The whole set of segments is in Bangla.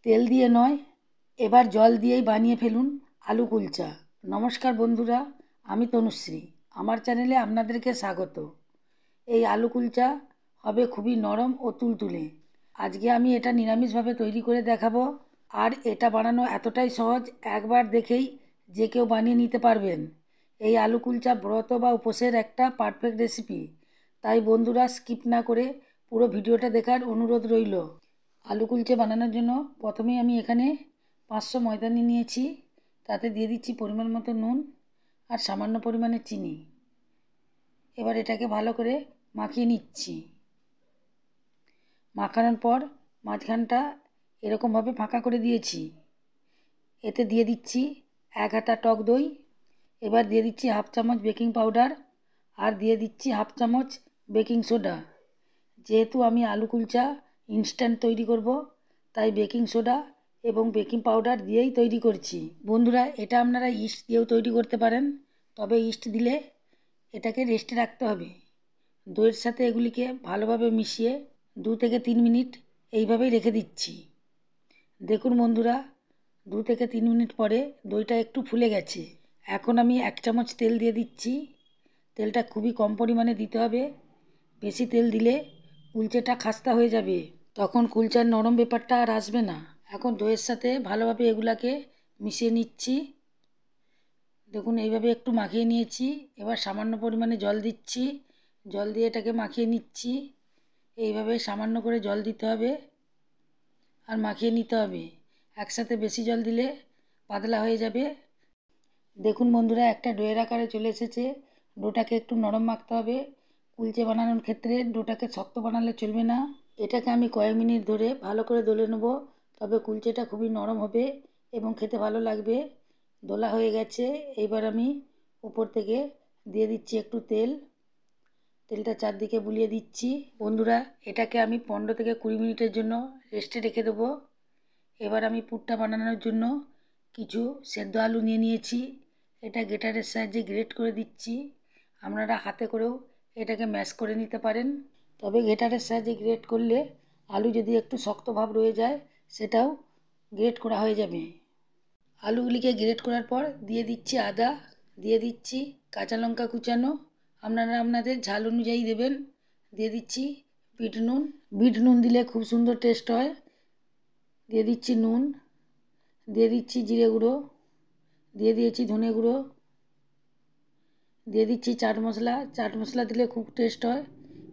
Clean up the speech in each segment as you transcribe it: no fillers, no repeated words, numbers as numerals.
তেল দিয়ে নয়, এবার জল দিয়েই বানিয়ে ফেলুন আলু কুলচা। নমস্কার বন্ধুরা, আমি তনুশ্রী। আমার চ্যানেলে আপনাদেরকে স্বাগত। এই আলু কুলচা হবে খুবই নরম ও তুলতুলে। আজকে আমি এটা নিরামিষভাবে তৈরি করে দেখাবো। আর এটা বানানো এতটাই সহজ, একবার দেখেই যে কেউ বানিয়ে নিতে পারবেন। এই আলু কুলচা ব্রত বা উপোসের একটা পারফেক্ট রেসিপি। তাই বন্ধুরা স্কিপ না করে পুরো ভিডিওটা দেখার অনুরোধ রইল। আলু কুলচে বানানোর জন্য প্রথমেই আমি এখানে 500 ময়দা নিয়ে নিয়েছি। তাতে দিয়ে দিচ্ছি পরিমাণ মতো নুন আর সামান্য পরিমাণে চিনি। এবার এটাকে ভালো করে মাখিয়ে নিচ্ছি। মাখানোর পর মাঝখানটা এরকমভাবে ফাঁকা করে দিয়েছি। এতে দিয়ে দিচ্ছি 1 হাতা টক দই। এবার দিয়ে দিচ্ছি 1/2 চামচ বেকিং পাউডার আর দিয়ে দিচ্ছি 1/2 চামচ বেকিং সোডা। যেহেতু আমি আলু কুলচা ইনস্ট্যান্ট তৈরি করব, তাই বেকিং সোডা এবং বেকিং পাউডার দিয়েই তৈরি করছি। বন্ধুরা, এটা আপনারা ইস্ট দিয়েও তৈরি করতে পারেন, তবে ইস্ট দিলে এটাকে রেস্টে রাখতে হবে। দইয়ের সাথে এগুলিকে ভালোভাবে মিশিয়ে 2 থেকে 3 মিনিট এইভাবেই রেখে দিচ্ছি। দেখুন বন্ধুরা, 2 থেকে 3 মিনিট পরে দইটা একটু ফুলে গেছে। এখন আমি 1 চামচ তেল দিয়ে দিচ্ছি। তেলটা খুবই কম পরিমাণে দিতে হবে। বেশি তেল দিলে কুলচেটা খাস্তা হয়ে যাবে, তখন কুলচার নরম ব্যাপারটা আর আসবে না। এখন দইয়ের সাথে ভালোভাবে এগুলাকে মিশিয়ে নিচ্ছি। দেখুন এইভাবে একটু মাখিয়ে নিয়েছি। এবার সামান্য পরিমাণে জল দিচ্ছি। জল দিয়ে এটাকে মাখিয়ে নিচ্ছি। এইভাবে সামান্য করে জল দিতে হবে আর মাখিয়ে নিতে হবে। একসাথে বেশি জল দিলে পাতলা হয়ে যাবে। দেখুন বন্ধুরা, একটা ডোয়ের আকারে চলে এসেছে। ডোটাকে একটু নরম মাখতে হবে। কুলচে বানানোর ক্ষেত্রে ডোটাকে শক্ত বানালে চলবে না। এটাকে আমি কয়েক মিনিট ধরে ভালো করে দলে নেব, তবে কুলচেটা খুবই নরম হবে এবং খেতে ভালো লাগবে। দোলা হয়ে গেছে। এবার আমি উপর থেকে দিয়ে দিচ্ছি একটু তেল। তেলটা চারদিকে বুলিয়ে দিচ্ছি। বন্ধুরা, এটাকে আমি 15 থেকে 20 মিনিটের জন্য রেস্টে রেখে দেবো। এবার আমি পুরটা বানানোর জন্য কিছু সেদ্ধ আলু নিয়ে নিয়েছি। এটা গ্রেটারের সাহায্যে গ্রেট করে দিচ্ছি। আপনারা হাতে করেও এটাকে ম্যাশ করে নিতে পারেন, তবে গ্রেটারের সাহায্যে গ্রেট করলে আলু যদি একটু শক্ত ভাব রয়ে যায়, সেটাও গ্রেট করা হয়ে যাবে। আলুগুলিকে গ্রেট করার পর দিয়ে দিচ্ছি আদা, দিয়ে দিচ্ছি কাঁচা লঙ্কা কুচানো। আপনারা আপনাদের ঝাল অনুযায়ী দেবেন। দিয়ে দিচ্ছি বিট নুন। বিট নুন দিলে খুব সুন্দর টেস্ট হয়। দিয়ে দিচ্ছি নুন, দিয়ে দিচ্ছি জিরে গুঁড়ো, দিয়ে দিয়েছি ধনে গুঁড়ো, দিয়ে দিচ্ছি চাট মশলা। চাট মশলা দিলে খুব টেস্ট হয়।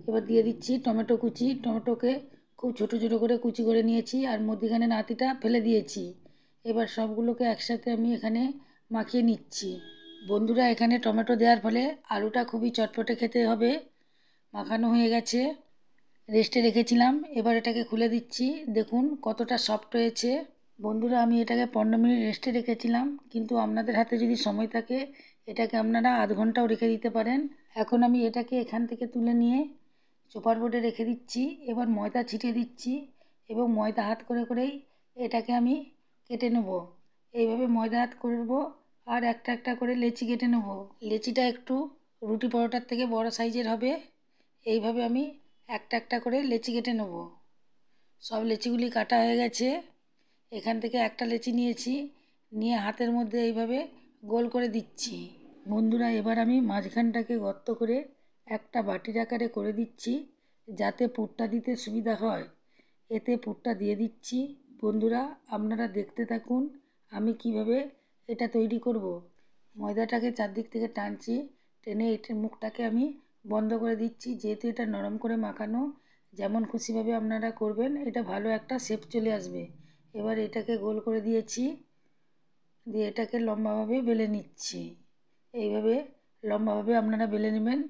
এবার দিয়ে দিচ্ছি টমেটো কুচি। টমেটোকে খুব ছোটো ছোটো করে কুচি করে নিয়েছি আর মধ্যিখানে নাতিটা ফেলে দিয়েছি। এবার সবগুলোকে একসাথে আমি এখানে মাখিয়ে নিচ্ছি। বন্ধুরা, এখানে টমেটো দেওয়ার ফলে আলুটা খুবই চটপটে খেতে হবে। মাখানো হয়ে গেছে, রেস্টে রেখেছিলাম। এবার এটাকে খুলে দিচ্ছি। দেখুন কতটা সফট হয়েছে। বন্ধুরা, আমি এটাকে 15 মিনিট রেস্টে রেখেছিলাম, কিন্তু আপনাদের হাতে যদি সময় থাকে এটাকে আপনারা আধ ঘন্টাও রেখে দিতে পারেন। এখন আমি এটাকে এখান থেকে তুলে নিয়ে চোপার বোর্ডে রেখে দিচ্ছি। এবার ময়দা ছিটিয়ে দিচ্ছি এবং ময়দা হাত করে করেই এটাকে আমি কেটে নেব। এইভাবে ময়দা হাত করব আর একটা একটা করে লেচি কেটে নেব। লেচিটা একটু রুটি পরোটার থেকে বড় সাইজের হবে। এইভাবে আমি একটা একটা করে লেচি কেটে নেব। সব লেচিগুলি কাটা হয়ে গেছে। এখান থেকে একটা লেচি নিয়েছি, নিয়ে হাতের মধ্যে এইভাবে গোল করে দিচ্ছি। বন্ধুরা, এবার আমি মাঝখানটাকে গর্ত করে একটা বাটির আকারে করে দিচ্ছি, যাতে পুরটা দিতে সুবিধা হয়। এতে পুরটা দিয়ে দিচ্ছি। বন্ধুরা, আপনারা দেখতে থাকুন আমি কিভাবে এটা তৈরি করব। ময়দাটাকে চারদিক থেকে টানছি, টেনে এটার মুখটাকে আমি বন্ধ করে দিচ্ছি। যেহেতু এটা নরম করে মাখানো, যেমন খুশিভাবে আপনারা করবেন, এটা ভালো একটা শেপ চলে আসবে। এবার এটাকে গোল করে দিয়েছি, দিয়ে এটাকে লম্বাভাবে বেলে নিচ্ছি। এইভাবে লম্বাভাবে আপনারা বেলে নেবেন।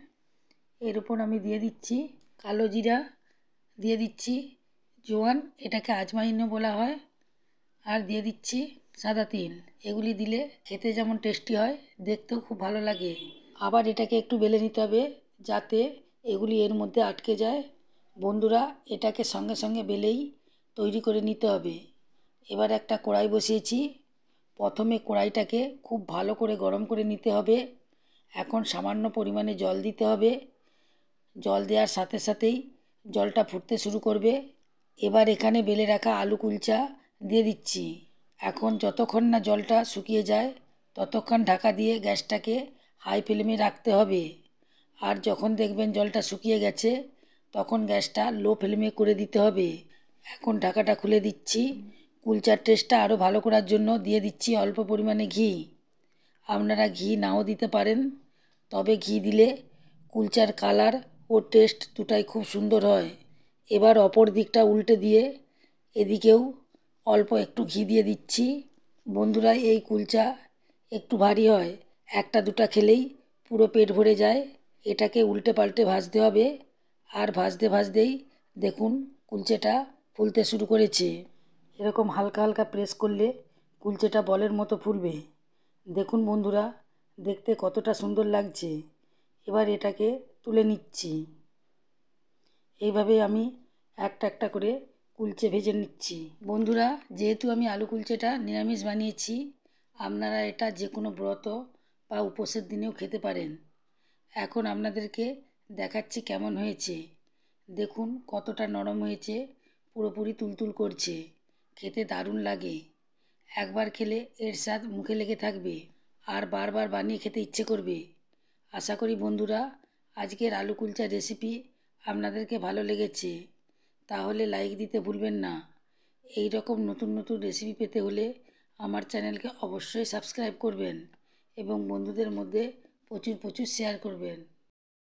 এর উপর আমি দিয়ে দিচ্ছি কালো জিরা, দিয়ে দিচ্ছি জোয়ান, এটাকে আজওয়াইনও বলা হয়, আর দিয়ে দিচ্ছি সাদা তিল। এগুলি দিলে খেতে যেমন টেস্টি হয়, দেখতেও খুব ভালো লাগে। আবার এটাকে একটু বেলে নিতে হবে যাতে এগুলি এর মধ্যে আটকে যায়। বন্ধুরা, এটাকে সঙ্গে সঙ্গে বেলেই তৈরি করে নিতে হবে। এবার একটা কড়াই বসিয়েছি। প্রথমে কড়াইটাকে খুব ভালো করে গরম করে নিতে হবে। এখন সামান্য পরিমাণে জল দিতে হবে। জল দেওয়ার সাথে সাথেই জলটা ফুটতে শুরু করবে। এবার এখানে বেলে রাখা আলু কুলচা দিয়ে দিচ্ছি। এখন যতক্ষণ না জলটা শুকিয়ে যায় ততক্ষণ ঢাকা দিয়ে গ্যাসটাকে হাই ফ্লেমে রাখতে হবে। আর যখন দেখবেন জলটা শুকিয়ে গেছে তখন গ্যাসটা লো ফ্লেমে করে দিতে হবে। এখন ঢাকাটা খুলে দিচ্ছি। কুলচার টেস্টটা আরও ভালো করার জন্য দিয়ে দিচ্ছি অল্প পরিমাণে ঘি। আপনারা ঘি নাও দিতে পারেন, তবে ঘি দিলে কুলচার কালার ও টেস্ট দুটাই খুব সুন্দর হয়। এবার অপর দিকটা উল্টে দিয়ে এদিকেও অল্প একটু ঘি দিয়ে দিচ্ছি। বন্ধুরা, এই কুলচা একটু ভারী হয়, একটা দুটা খেলেই পুরো পেট ভরে যায়। এটাকে উল্টে পাল্টে ভাজতে হবে। আর ভাজতে ভাজতেই দেখুন কুলচেটা ফুলতে শুরু করেছে। এরকম হালকা হালকা প্রেস করলে কুলচেটা বলের মতো ফুলবে। দেখুন বন্ধুরা, দেখতে কতটা সুন্দর লাগছে। এবার এটাকে তুলে নিচ্ছি। এইভাবে আমি একটা একটা করে কুলচে ভেজে নিচ্ছি। বন্ধুরা, যেহেতু আমি আলু কুলচেটা নিরামিষ বানিয়েছি, আপনারা এটা যে কোনো ব্রত বা উপোসের দিনেও খেতে পারেন। এখন আপনাদেরকে দেখাচ্ছি কেমন হয়েছে। দেখুন কতটা নরম হয়েছে, পুরোপুরি তুলতুল করছে, খেতে দারুণ লাগে। একবার খেলে এর স্বাদ মুখে লেগে থাকবে আর বারবার বানিয়ে খেতে ইচ্ছে করবে। আশা করি বন্ধুরা আজকের আলু কুলচার রেসিপি আপনাদেরকে ভালো লেগেছে। তাহলে লাইক দিতে ভুলবেন না। এই রকম নতুন নতুন রেসিপি পেতে হলে আমার চ্যানেলকে অবশ্যই সাবস্ক্রাইব করবেন এবং বন্ধুদের মধ্যে প্রচুর প্রচুর শেয়ার করবেন।